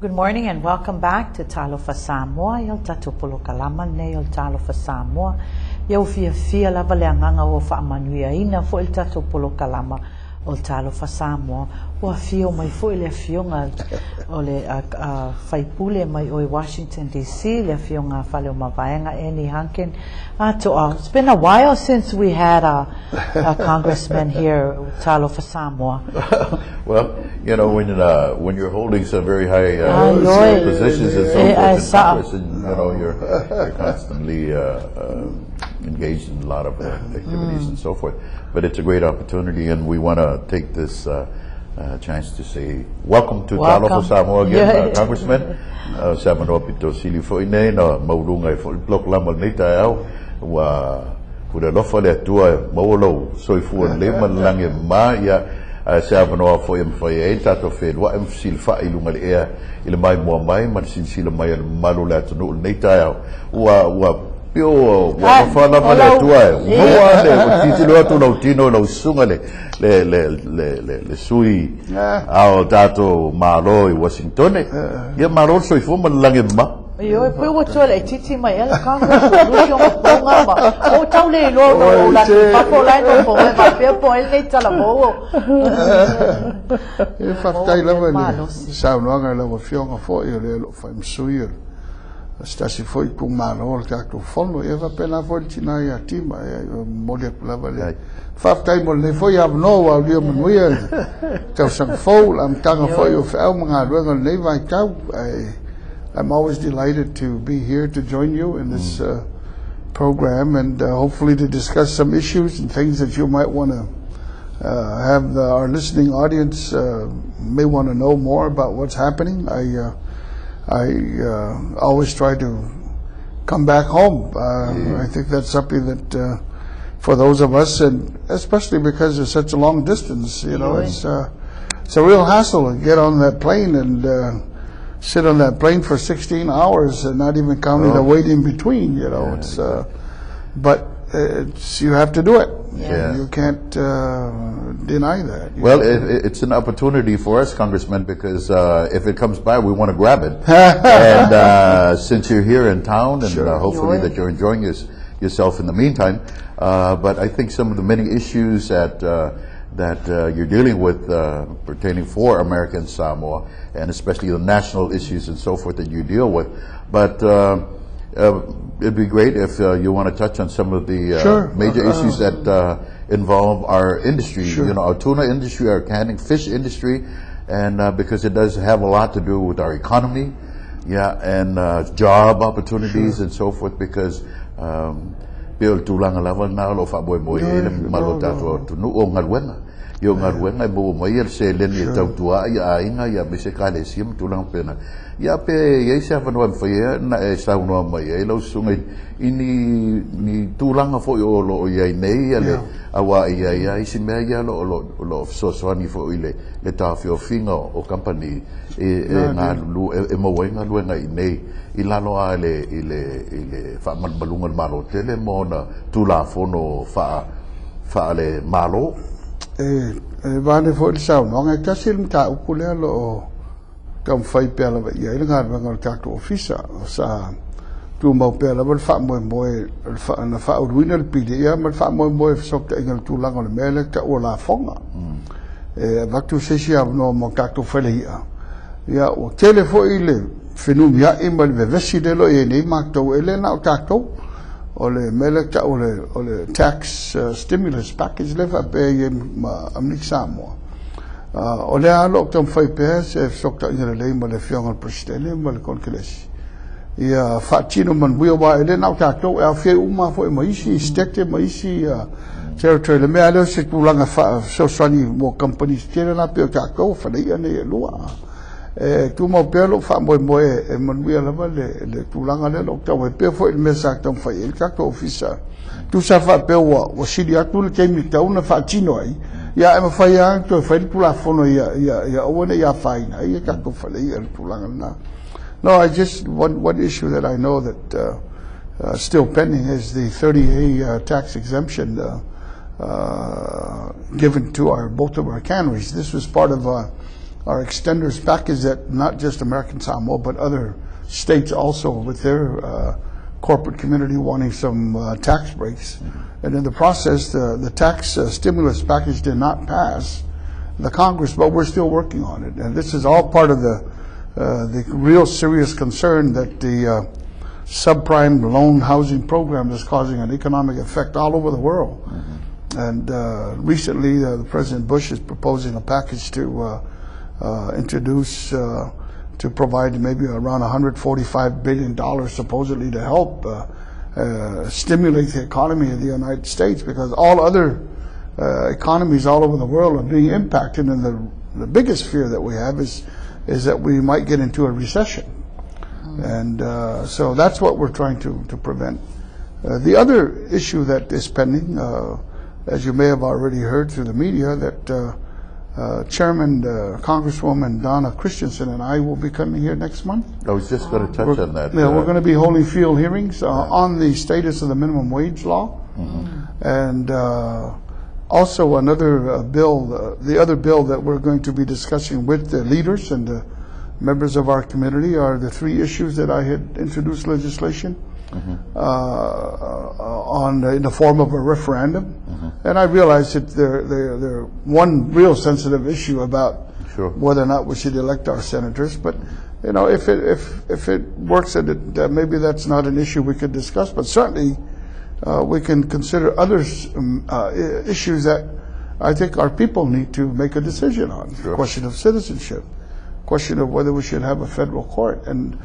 Good morning and welcome back to Talofa Samoa. Yal tatupolo kalama ne yal Talofa Samoa. Yau fia lava le anganga o whaamanuia ina fo il tatupolo kalama o Talofa Samoa. Ua fio mai fo ile fionga o le whaipule mai o Washington DC, le fionga whale o mavaenga Annie Hankin. It's been a while since we had a congressman here, Talofa Samoa. Well, you know, when you're holding some very high positions and so forth in Congress, and, you know, you're constantly engaged in a lot of activities and so forth. But it's a great opportunity, and we want to take this chance to say welcome to Talofa Samoa again, Congressman. Samano pito sili fo ine na maurunga fo blok lamal nei tao wa kuda lofa le tua maulo soifu le malange ma ya Samano fo em fo e tato fe wa em silfa ilunga le ile mai mo mai man sin sila mai malu la tunu nei tao wa pio wa fa la mala tua wa le titilo tu no tino no sunga le sui ao tato malo i Washington ya malo soifu malange ma yo pe wo tole titi mai ela Congress solution ponga ba o taule lo la papo la no po ba pe po el nei tala bo e fa tai la sa no nga la fionga fo io le lo fa msui stasi foi con malo che tu fondo e va pena foi tina ya tima mole plava le fa tai mo le foi av no wa dio mo ia tau sang fo am tanga foi o fa mga ruga nei vai tau I'm always delighted to be here to join you in this program and hopefully to discuss some issues and things that you might want to have our listening audience may want to know more about what's happening. I always try to come back home. I think that's something that for those of us, and especially because there's such a long distance, you know, it's a real hassle to get on that plane and sit on that plane for 16 hours and not even counting the wait in between, you know. It's but you have to do it. Yeah. You can't deny that. Well, it's an opportunity for us, Congressman, because if it comes by, we want to grab it. And since you're here in town, and hopefully that you're enjoying yourself in the meantime. But I think some of the many issues that you're dealing with pertaining for American Samoa, and especially the national issues and so forth that you deal with. But it'd be great if you want to touch on some of the major issues that involve our industry, you know, our tuna industry, our canning fish industry, and because it does have a lot to do with our economy, and job opportunities and so forth, because Bill tulanga lawan na lo fa boy malota to no ngalwenga yo ngalwenga bo moyer se len ye tautua ya inga ya bisekale sim tulang pena ya pe ye sa vanwan fa ye na e sa no mai e lo sungai ini ni tulanga fo yo lo ye nei ale awa ya isime ya lo so ni fo ile le ta fio finga o company na lu e mo wenga lu ngai nei ilalo ale ile fa man balungan malo tele mona tula fono fa le malo vane fo il sau no nga kasil ta ukule lo kam fai pela ya nga nga ta to officer sa tu mo pela bal fa mo fa na fa original pide ya mal fa mo sok ta ngal tu lang le mele ta ola fonga vaktu se si no mo ta to fele ya o telefo ile fenum ya imal ve vesidelo e nei makto ele na takto ole meleka ole tax stimulus package leva pe amnik Samoa ole alo tom fai pe se sokta ina le male fiong presidente mal konkeles ya fatino man buio ba ele na takto e fe uma foi maisi stekte maisi territory le me alo se tulanga fa so sani mo companies tira na pe takto fa le ane lua tu mo pelo fa mo e man bia la le tulanga le lo ta we pe fo il mesak tam fa il ka officer tu sa fa pe o sidi atu le temi ta una fa chino ai ya e fa ya to fa il pula fono ya o ne ya fa ina ya ka ko fa le il tulanga na no I just one issue that I know that still pending is the 30A tax exemption given to both of our canneries. This was part of our extenders package that not just American Samoa but other states also with their corporate community wanting some tax breaks. And in the process, the tax stimulus package did not pass the Congress, but we're still working on it. And this is all part of the real serious concern that the subprime loan housing program is causing an economic effect all over the world. And recently, the President Bush is proposing a package to introduce to provide maybe around $145 billion supposedly to help stimulate the economy of the United States, because all other economies all over the world are being impacted, and the biggest fear that we have is that we might get into a recession. And so that's what we're trying to prevent. The other issue that is pending, as you may have already heard through the media, that Chairman Congresswoman Donna Christensen and I will be coming here next month. I was just going to touch on that. Yeah, we're going to be holding field hearings on the status of the minimum wage law. And also another bill, the other bill that we're going to be discussing with the leaders and the members of our community are the three issues that I had introduced legislation on in the form of a referendum. And I realize that they're one real sensitive issue about whether or not we should elect our senators. But you know, if it works, that maybe that's not an issue we could discuss. But certainly we can consider other issues that I think our people need to make a decision on. The question of citizenship, question of whether we should have a federal court. And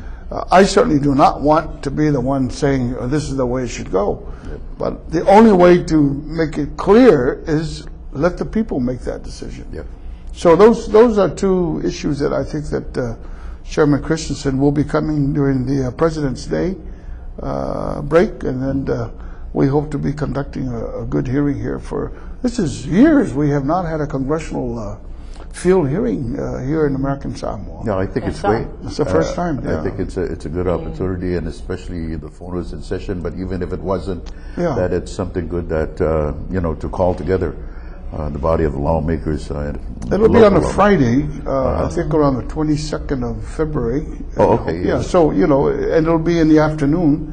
I certainly do not want to be the one saying this is the way it should go. But the only way to make it clear is let the people make that decision. So those are two issues that I think that Chairman Christensen will be coming during the President's Day break, and then we hope to be conducting a good hearing here. For this is years we have not had a congressional field hearing here in American Samoa. No, I think it's great. It's the first time. I think it's a good opportunity, and especially the phone was in session. But even if it wasn't, that it's something good that you know, to call together the body of the lawmakers. It'll be on a Friday, I think around the 22nd of February. Oh, okay. Yeah. So you know, and it'll be in the afternoon.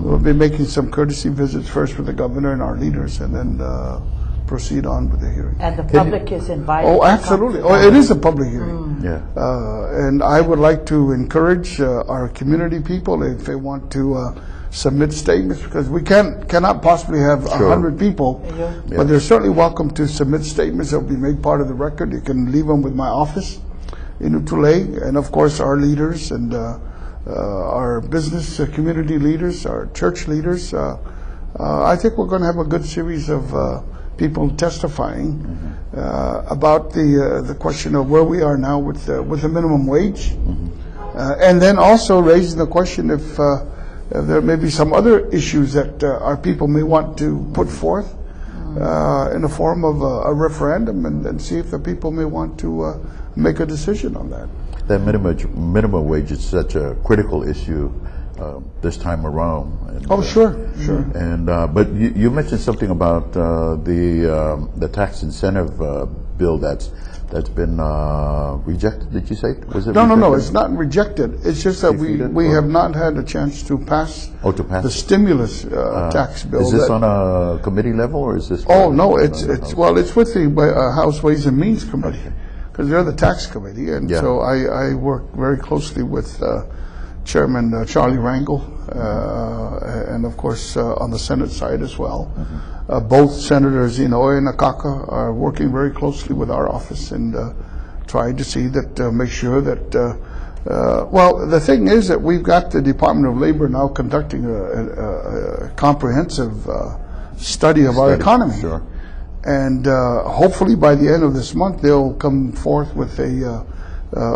We'll be making some courtesy visits first with the governor and our leaders, and then proceed on with the hearing. And the public is invited. Oh, absolutely. Oh, it is a public hearing. Yeah. And I would like to encourage our community people, if they want to submit statements, because we cannot possibly have 100 people, but they're certainly welcome to submit statements that will be made part of the record. You can leave them with my office in Utule, and of course our leaders and our business community leaders, our church leaders. I think we're going to have a good series of people testifying about the question of where we are now with the minimum wage, and then also raising the question if there may be some other issues that our people may want to put forth in the form of a referendum, and see if the people may want to make a decision on that. That minimum wage is such a critical issue this time around. And, sure. And but you mentioned something about the tax incentive bill that's been rejected. Did you say? Was it? No. It's not rejected. It's just that we have not had a chance to pass the stimulus tax bill. Is this on a committee level, or is this? Oh no, it's with the House Ways and Means Committee, because they're the tax committee, and so I work very closely with Chairman Charlie Rangel, and of course on the Senate side as well. Both Senators Inouye and Nakaka are working very closely with our office and trying to see that, make sure that, well, the thing is that we've got the Department of Labor now conducting a comprehensive study of our economy. And hopefully by the end of this month, they'll come forth with a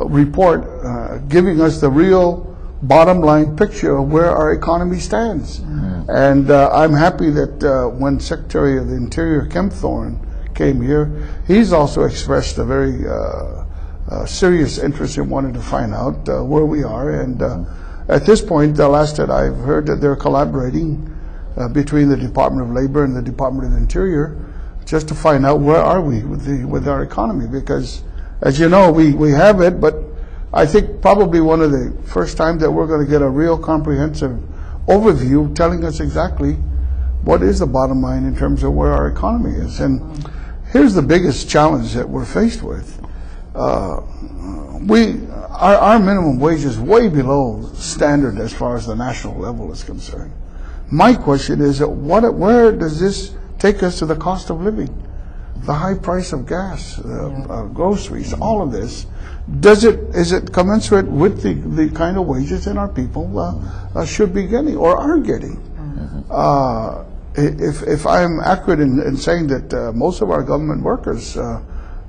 report giving us the real bottom line picture of where our economy stands. And I'm happy that when Secretary of the Interior Kempthorne came here, he's also expressed a very serious interest in wanting to find out where we are. And at this point, the last that I've heard, that they're collaborating between the Department of Labor and the Department of the Interior just to find out where are we with our economy, because as you know, we have it, but I think probably one of the first times that we're going to get a real comprehensive overview telling us exactly what is the bottom line in terms of where our economy is. And here's the biggest challenge that we're faced with. Our minimum wage is way below standard as far as the national level is concerned. My question is, where does this take us to the cost of living? The high price of gas, groceries, all of this. Is it commensurate with the kind of wages that our people should be getting or are getting? If I'm accurate in saying that most of our government workers,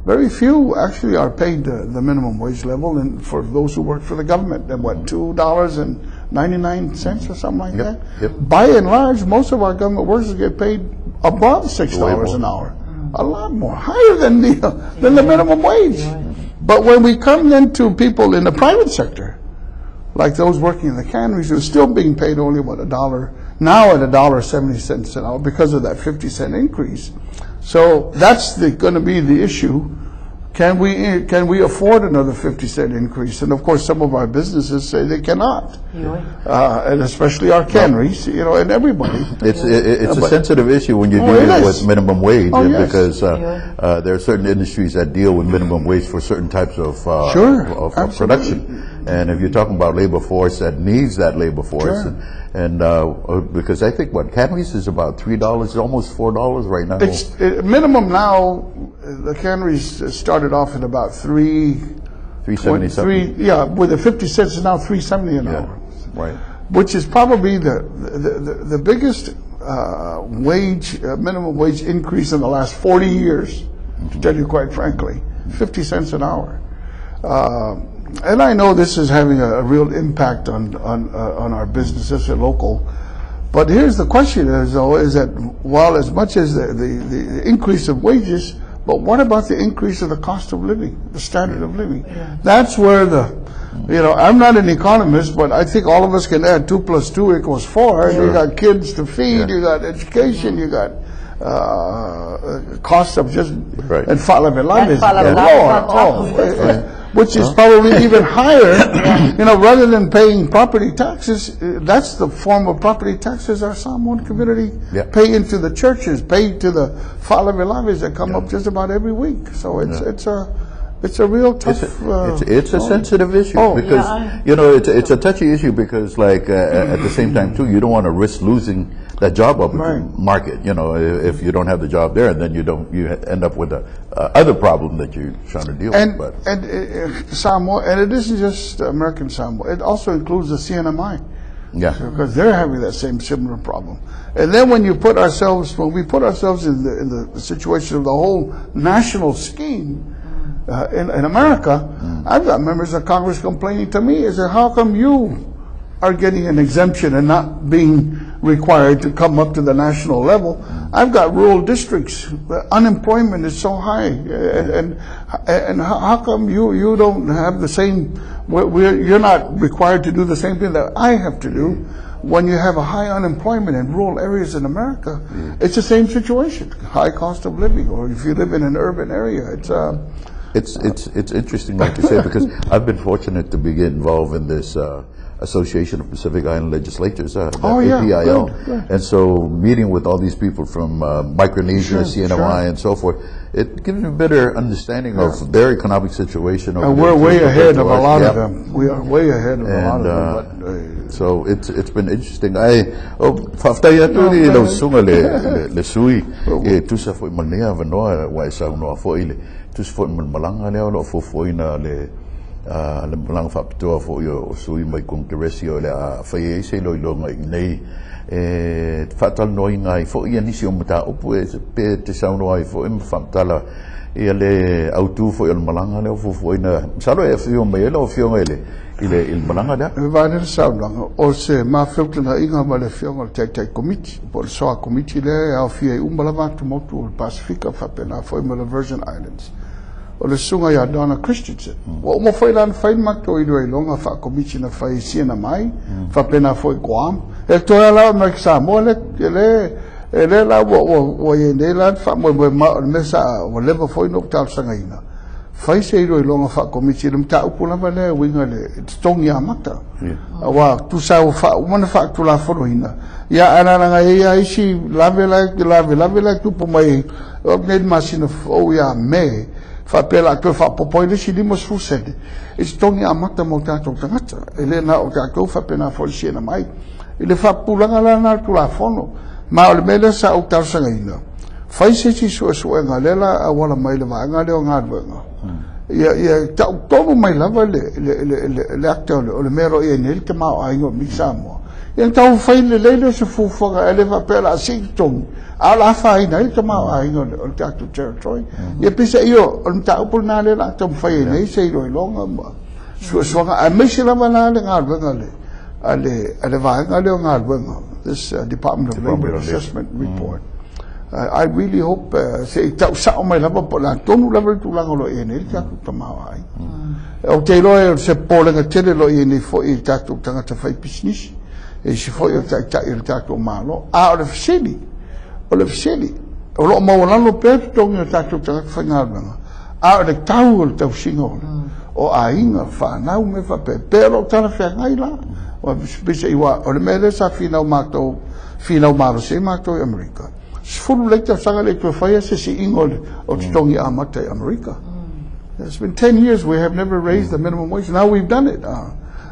very few actually are paid the minimum wage level, and for those who work for the government, and what, $2.99 or something like that? Yep. By and large, most of our government workers get paid above $6 an hour. A lot more, higher than the minimum wage. But when we come then to people in the private sector, like those working in the canneries, who are still being paid only now at $1.70 an hour because of that 50-cent increase. So that's going to be the issue. Can we afford another 50-cent increase? And of course, some of our businesses say they cannot, and especially our canneries, and everybody. It's a sensitive issue when you're dealing with minimum wage, because there are certain industries that deal with minimum wage for certain types of production. And if you're talking about labor force that needs that labor force, and because I think canneries is about $3, almost $4 right now. It's minimum now. The canneries started off at about $3.70. Yeah, with the 50 cents is now $3.70 an hour. Right. Which is probably the biggest minimum wage increase in the last 40 years. To tell you quite frankly, 50 cents an hour. And I know this is having a real impact on our businesses and local. But here's the question is that while as much as the increase of wages, but what about the increase of the cost of living, the standard of living? That's where I'm not an economist, but I think all of us can add 2 + 2 = 4. You got kids to feed, you got education, you got cost of just and which is probably even higher, rather than paying property taxes. That's the form of property taxes our Samoan community pay into the churches, pay to the falavilavis that come up just about every week. So it's a real tough. It's a sensitive issue because it's a touchy issue because at the same time too, you don't want to risk losing that job market. If you don't have the job there, and then you end up with a other problem that you're trying to deal with. And Samoa, and it isn't just American Samoa. It also includes the CNMI. Yeah, because they're having that same similar problem. And then when we put ourselves in the situation of the whole national scheme. In America, I've got members of Congress complaining to me, how come you are getting an exemption and not being required to come up to the national level? I've got rural districts, unemployment is so high, and how come you don't have the same, you're not required to do the same thing that I have to do? When you have a high unemployment in rural areas in America, it's the same situation, high cost of living, or if you live in an urban area, it's interesting, like you say, because I've been fortunate to be involved in this Association of Pacific Island Legislatures, APIL, and so meeting with all these people from Micronesia, CNMI, and so forth, it gives me a better understanding of their economic situation. And we're way ahead of a lot of them. We are way ahead of a lot of them. So it's been interesting. Faftaya tu ni lo sunga le sui tu sa foi mania vanoa wa sa no foi le tu foi malanga le lo foi na le malang faptua foi o sui mai kongresi o le fai se lo ngai nei fatal noi ngai foi ni si o mata o pe te sa no ai foi fatala le autu foi o malanga le foi na sa lo e fio mai lo fio ngai il malanga da va nel saulanga o se ma filtna inga male fiong te committee por so committee le au fie umbalava to motu Pacifica fa pena foi mele Virgin Islands o le sunga ya Donna Christensen o mo foi lan fai makto i doi longa fa committee na fai siena mai fa pena foi Guam e to la ma Samoa le la o ye ne la fa mo mesa o le foi no tal sangaina fai se roi longa fa komiti le mta upula vale winga le tongi amata wa tu sa fa mana fa tu la foroina ya ana ya isi lave tu po mai net masina o ya me fa pela to fa popo le si dimos fusede is tongi amata mo ta tangata ele na o ta ko fa pena folsi na mai ele fa pulanga la na tu la fono ma o le mele sa o ta sangaina fai se si so ngalela a wala mai le va ngale o ngadwenga ya ta todo mai lava le actor le mero e nel que ma ai no misamo então fai le se fufa ele va pela sington ala fai nei que ma ai no o tato territory e pisa io o ta upuna le la tom fai nei sei roi longa so a misi lava na le ngadwenga ale va ngale o ngadwenga this Department of Labor Assessment report. I really hope se tau sa o mai lava po la tonu lava tu langa lo ene ta tu tamawa ai o te loe se polenga tele lo ene fo I tatu tangata fai business e se fo I tatu malo a o le fisili o lo mo lalo pe tongi tatu tangata fai ngalanga a o le tau o le tau singo o a inga fa nau me fa pe pero tana fea ngai la o bisa iwa o le mele sa finau mato se mato I Amerika Sfulu lekta sanga lekta faya se si ingol o tongi amata America. It's been 10 years we have never raised the minimum wage. Now we've done it.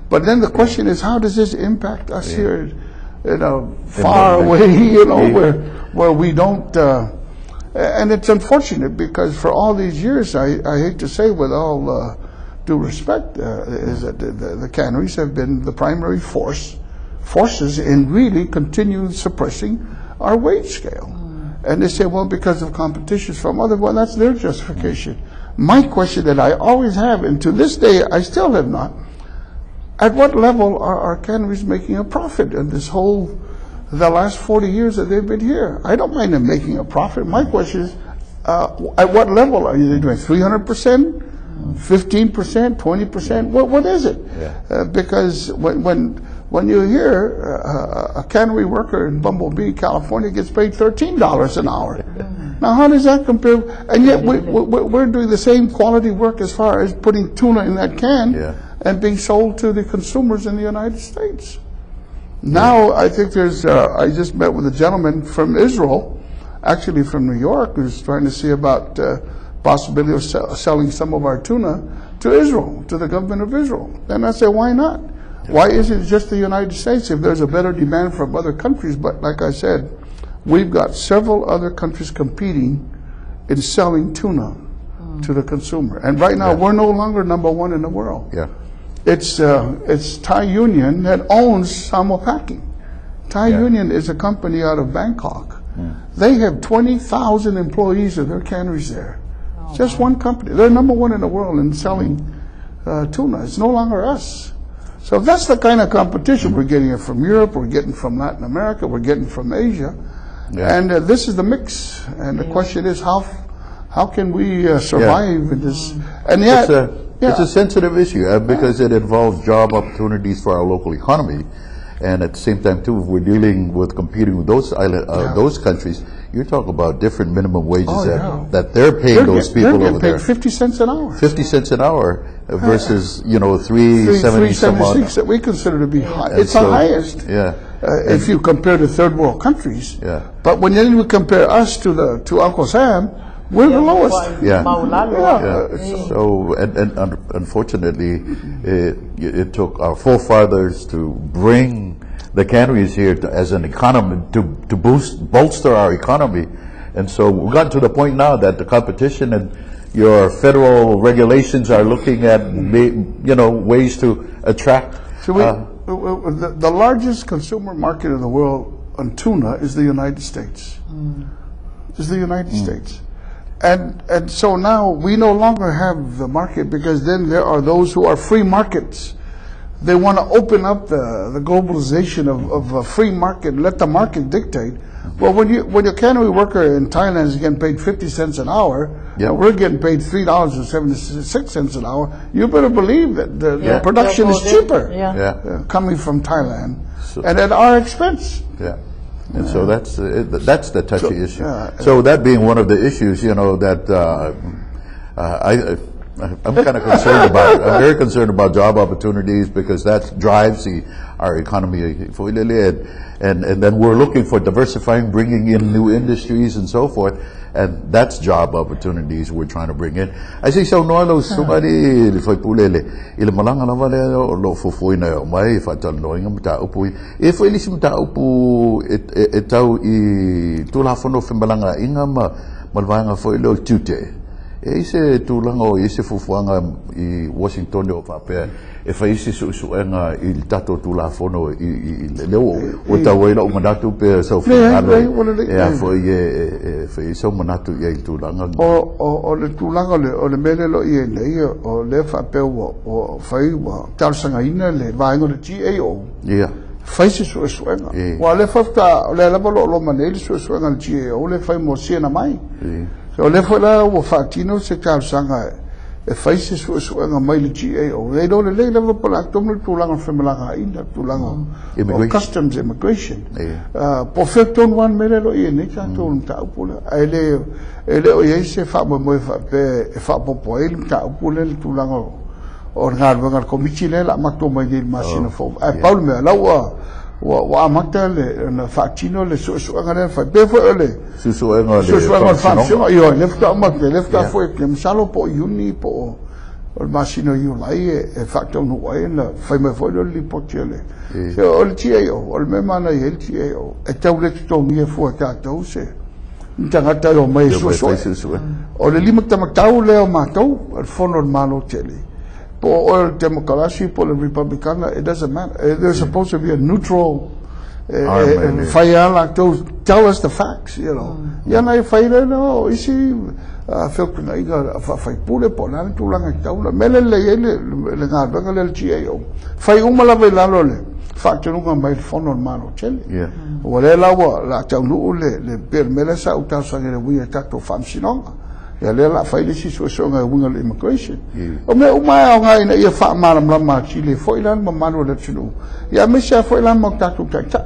But then the question is, how does this impact us here, far away, where we don't. And it's unfortunate because for all these years, I hate to say, with all due respect, is that the canneries have been the primary forces in really continuing suppressing our wage scale. And they say, well, because of competitions from other, well, that's their justification. My question that I always have, and to this day I still have not, at what level are our canneries making a profit in this the last 40 years that they've been here? I don't mind them making a profit. My question is, at what level are they doing? 300%? 15%? 20%? What is it? Yeah. Because when you hear a cannery worker in Bumblebee, California gets paid $13 an hour. Now, how does that compare? And yet we're doing the same quality work as far as putting tuna in that can and being sold to the consumers in the United States. Now, I think I just met with a gentleman from Israel, actually from New York, who's trying to see about possibility of selling some of our tuna to Israel, to the government of Israel. And I say, why not? Why isn't it just the United States if there's a better demand from other countries? But like I said, we've got several other countries competing in selling tuna to the consumer. And right now, we're no longer #1 in the world. Yeah. It's Thai Union that owns Samo Packing. Thai Union is a company out of Bangkok. They have 20,000 employees of their canneries there. Just one company. They're #1 in the world in selling tuna. It's no longer us. So that's the kind of competition. We're getting it from Europe, we're getting from Latin America, we're getting from Asia. And this is the mix. And the question is, how can we survive in this? And yet, it's a sensitive issue because it involves job opportunities for our local economy. And at the same time, too, if we're dealing with competing with those countries, you're talking about different minimum wages that they're paying those people over there. 50 cents an hour. 50 cents an hour versus, $3.70 some odd. that we consider to be high. It's the highest. Yeah. If you compare to third world countries. Yeah. But when you compare us to Uncle Sam, we're the lowest. So, and unfortunately, it took our forefathers to bring the canneries here as an economy to bolster our economy, and so we've gotten to the point now that the competition and your federal regulations are looking at ways to attract. So the largest consumer market in the world on tuna is the United States. Is the United States. And so now we no longer have the market because then there are those who are free markets. They want to open up the globalization of a free market and let the market dictate. Well, when your cannery worker in Thailand is getting paid 50 cents an hour, and we're getting paid $3.76 an hour, you better believe that the production is cheaper coming from Thailand and at our expense. Yeah. And so that's the touchy issue. So that being one of the issues, that I'm kind of concerned about it. I'm very concerned about job opportunities because that drives our economy. And then we're looking for diversifying, bringing in new industries and so forth. And that's job opportunities we're trying to bring in. I see so no somebody foi pulele ile malanga na vale lo foi na mai fa tal no ngam upu e foi lisim ta upu e tau I tula fono fembalanga ingama malvanga foi lo tute e se tulanga o ese fufuanga I Washington o fa e fa isi suenga il tato tula fono I leo o tawela o manatu pe so fano e foi e so manatu e tulanga o le tulanga o le mele lo I nei o le fa pe o fai wa talsanga ina le vaingo le GAO fai se suenga wa le fa le la lo manele suenga le GAO le fai mo siena mai so le fa la o fatino se talsanga e fai se suenga mai le GAO they don't le level pala tomo tulanga femalanga ina tulanga customs immigration perfecto one mele lo I nei ka to ta pula ele o se fa mo fa pe fa popo ele ta pula le tulanga o ngar komiti le la makto mai le masina fo Paul me la wa makta le na fatino le suenga le fa pe fo le suenga fa io le fa foi che msalo po uni po o masino io lai e fatto no wa na fa me fo le potele se o le GAO o me mana il GAO e tau le to mi fo ka tau se ntanga tau mai o le lima tau le o matau al fono malo tele or Democracy, or Republican, it doesn't matter. There's supposed to be a neutral fire like those. Tell us the facts, you know. Yana fire no, isi filter na iga fai pule po na tu langa taula mele le ngar banga le GAO. Fai umala ve la lole. Facto nunca mai fono mano chele. Wale la wa la taunu le per mele sa uta sa ngere wi tato famsinonga. Ya le la fai le si so nga winga le immigration o me uma nga ina ia fa malam lama chile foi lan ma mano le chulu ya me sha foi lan ma tatu ta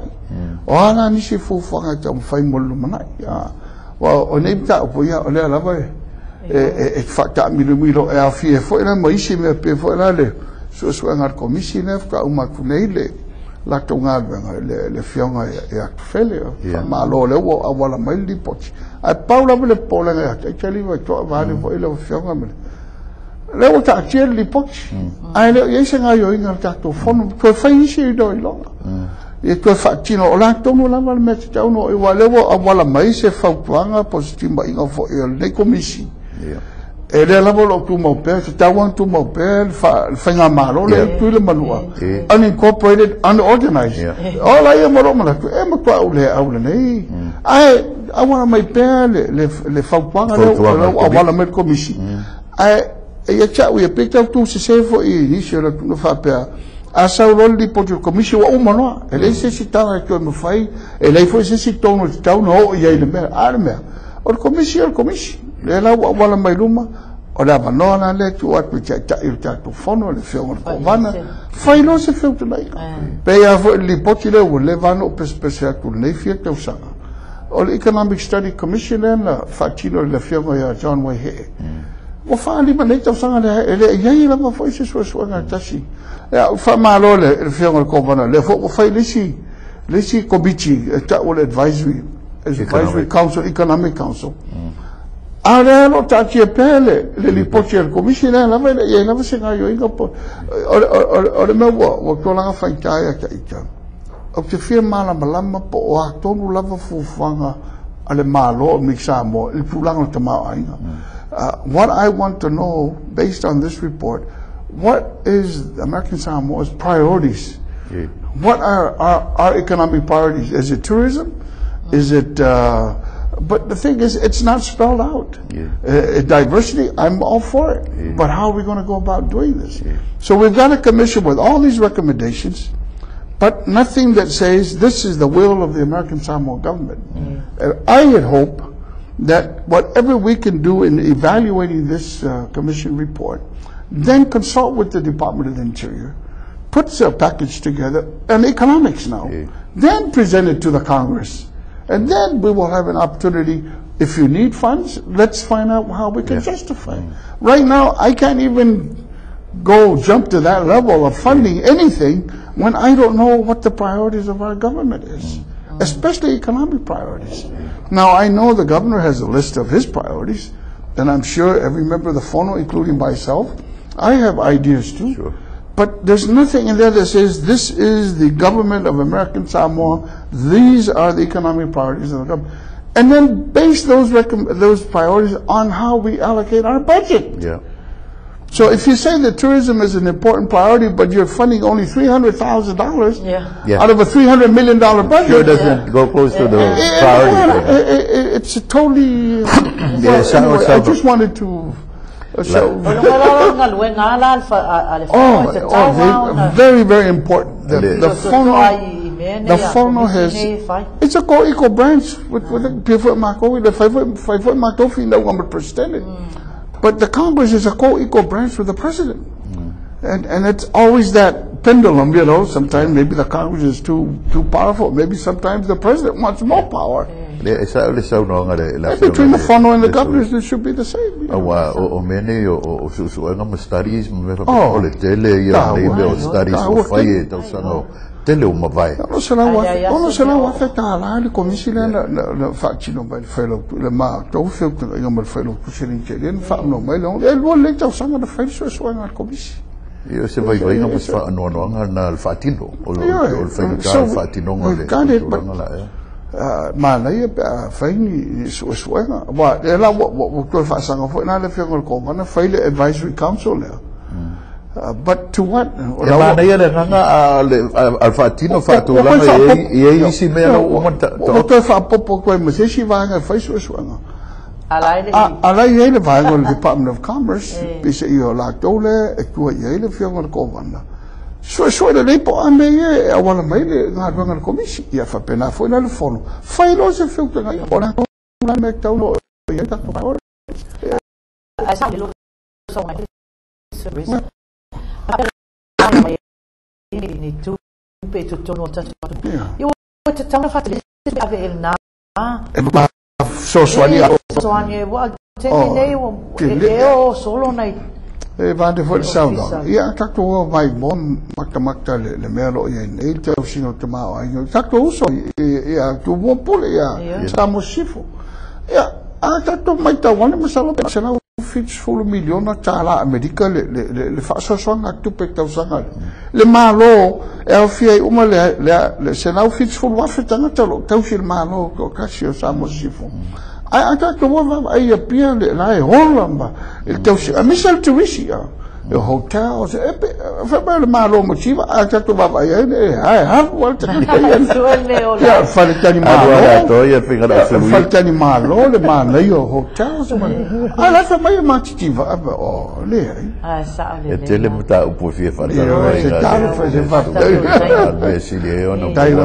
o ana ni si fu fa nga tam fai molu mana ya wa o ne ta o ya o le la vai e fa ta mi lo e a fie foi lan ma isi me pe foi la le so nga commissioner ka uma kunele la tonga le fionga e a fele ma lo le wo awala mai li pochi a Paula le pola e tali va to vale vo ile fionga me le wo ta tiel li pochi ai le yese nga yo inga ta to fono ko fai si do lo e ko fa tino o la tono la mal met ta uno e wale wo awala mai se fa tuanga positiva inga fo e le commission e le la volo tu mo pe ta wan tu mo pe fa nga malo le tu le manua unincorporated unorganized all I am mo mala tu e mo kwa ule aule nei I want to make le fa kwanga le wala me commission e cha we picked up tu se fo I ni se la tu fa pe a sa lo li po tu commission wa umano e le se sitanga que mo fai e le fo se sitono tauno e ile me arme o commission le la wala mai luma o la banona le tu atu cha tu fono le feo ko vana fai lo se feo tu lai pe ya li poti le le vano pe special tu le fie te usanga o le Economic Study Commission na fatino le feo ya John Wayhe o fa li ba le te usanga le ye la ma foi se so nga tasi ya fa malo le feo ko vana le fo fai le si committee ta o advisory council economic council Ara lo tachi pele le lipochi al commissioner la vele e na se nga yo inga po o me wo to la fa ya ka ita o te firma la malama po o tonu lava fu fanga ale malo mixa mo il pulanga tama ainga what I want to know based on this report what is American Samoa's priorities what are our economic priorities is it tourism is it but the thing is, it's not spelled out. Diversity, I'm all for it. But how are we going to go about doing this? So we've got a commission with all these recommendations, but nothing that says this is the will of the American Samoa government. I had hoped that whatever we can do in evaluating this commission report, then consult with the Department of the Interior, put a package together, and economics now, then present it to the Congress. And then we will have an opportunity. If you need funds, let's find out how we can justify it. Right now, I can't even jump to that level of funding anything when I don't know what the priorities of our government is, especially economic priorities. Now, I know the governor has a list of his priorities, and I'm sure every member of the FONO, including myself, I have ideas too. Sure. But there's nothing in there that says this is the government of American Samoa, these are the economic priorities of the government. And then base those priorities on how we allocate our budget. Yeah. So if you say that tourism is an important priority, but you're funding only $300,000 out of a $300 million budget, Sure doesn't go close to the priority. it's a totally. Anyway, I just wanted to. Very, very important. The FONO has. It's a co-equal branch with the Pifo Mako, the Pifo Matofi, no one would present it. But the Congress is a co-equal branch with the president. And it's always that pendulum, you know. Sometimes maybe the Congress is too powerful. Maybe sometimes the president wants more power. Between the FONO and the governors, it should be the same. You Malaya Faini Swanga. What advisory council there. But to what? Department of Commerce. So the people I may want to make a commission. Yeah, for Pena for another phone. Filos a filter. I make down. You want to tell me Wonderful sound. Yeah, talk to my mom, Macta le Melo, and eight of Sino Tomao. And talk to also, yeah, to Wopolia, Samosifo. Yeah, I talk to my one of Masala, fits full million, Chala, medical, le Faso song at 2 pectosanga. Le Malo, Elfia, Umale, le Senau fits full Wafetanato, Tausil Malo, Casio, Samosifo. I talked to one of them, I appeared and I hold them. It tells you, I miss out Tunisia, the hotels, Malo Mochiva. I talked to Baba, I have one to Faltani Malo, the Malayo hotels. I left a very much chiva. Oh, I saw it. Tell him that Upofia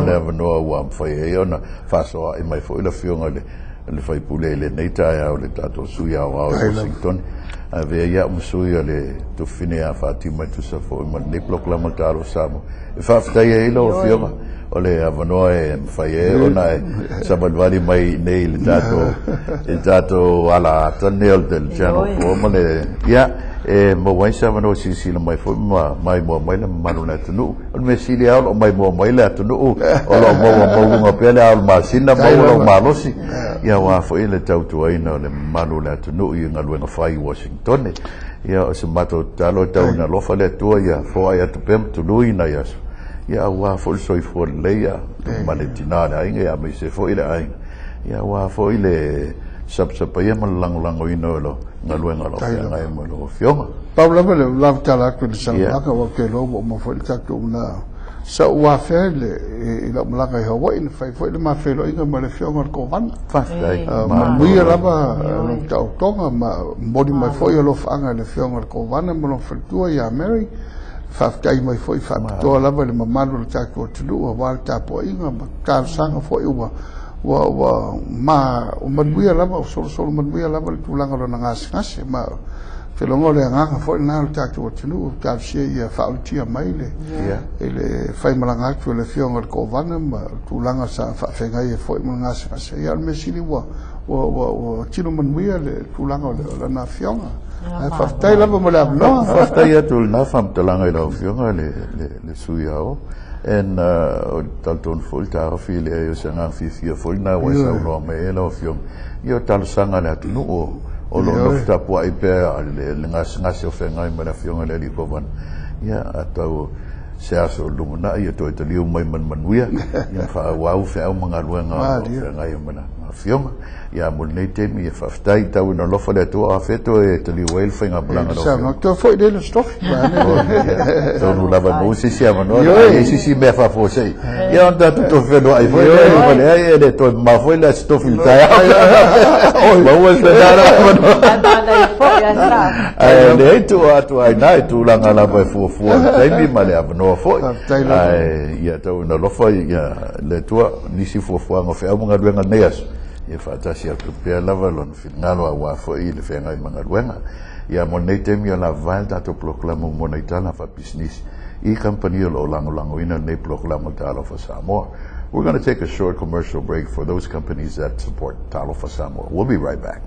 never know one for you, Faso in my foil of young. Le fai pule le neita ya le tato suya wa Washington ave ya musuya le to finea Fatima tu sa fo ma le proclama taro samo e fa fta ye lo fioma ole avanoe faye ona sabalvali mai nei le tato ala tonel del channel ko male ya mo wai savano si mai fo mai le manuna tunu on me si le ao mai le tunu o lo mo pele al masina mo malosi ya wa fo ile tautu aina le manuna tunu i ngaluenga fai Washington ya o se mato talo tauna lo fa le tua ya fo ai atu pem tunu ina ya ya wa fo so i fo le ya maletina na inga ya me se fo ile ai ya wa fo ile sap ya lang o ino lo ngaluenga lo ngai mo lo fioma Paula le lav tala ku sa laka wa ke lo mo fo ta ku na sa wa fe le ila mlaka ho wa in fai fo le ma fe lo inga mo le fioma ko van fa ma bui raba no ta tonga ma body mai fo lo fanga le fioma ko van mo lo tua ya Mary fa kai mai fo fa to la le ma lo ta ko tu wa ta po inga ka sanga fo wa ma man buia lava sol man buia lava tulanga lo ngas ma te longo le nga fo na ta to tunu ta sia ia fa utia mai le ele fai malanga tu le fionga ko vana ma tu langa sa fa fenga ia fo mo nga sa ia me sili wa tino man mia le tu langa le na fionga fa tai la mo la no fa tai tu na fam te langa le fionga le suiao en tal fol ta fi le yo sanga fi fol na wa sa no me lo fiong yo tal sanga la tu no o lo fta po ai pe le ngas o fenga i mana fionga le ko van ya atau se aso lu na ia to te liu mai man wia ya fa wa fe au manga luenga fenga i mana fionga ya mo nei te mi fa ftai tau no lo fa le to a feto e te liu el fenga blanga sa no to foi de stof to no lava no si ma no si me fa fo sei ya onda to fe no ai foi ai e to ma foi la stof il ta ma was le dara ai le to ai nai tu langa lava fo dai mi male abno fo ai ya to no lo foi ya le to nisi fo ngo fe au nga luenga neas e fatasi a pe lava lon finalo wa fo i le fenga i manga luenga ya mo nei te mi la valda to proclamo mo nei tana fa business I company lo lango ina nei proclamo Talofa Samoa. We're going to take a short commercial break for those companies that support Talofa Samoa. We'll be right back.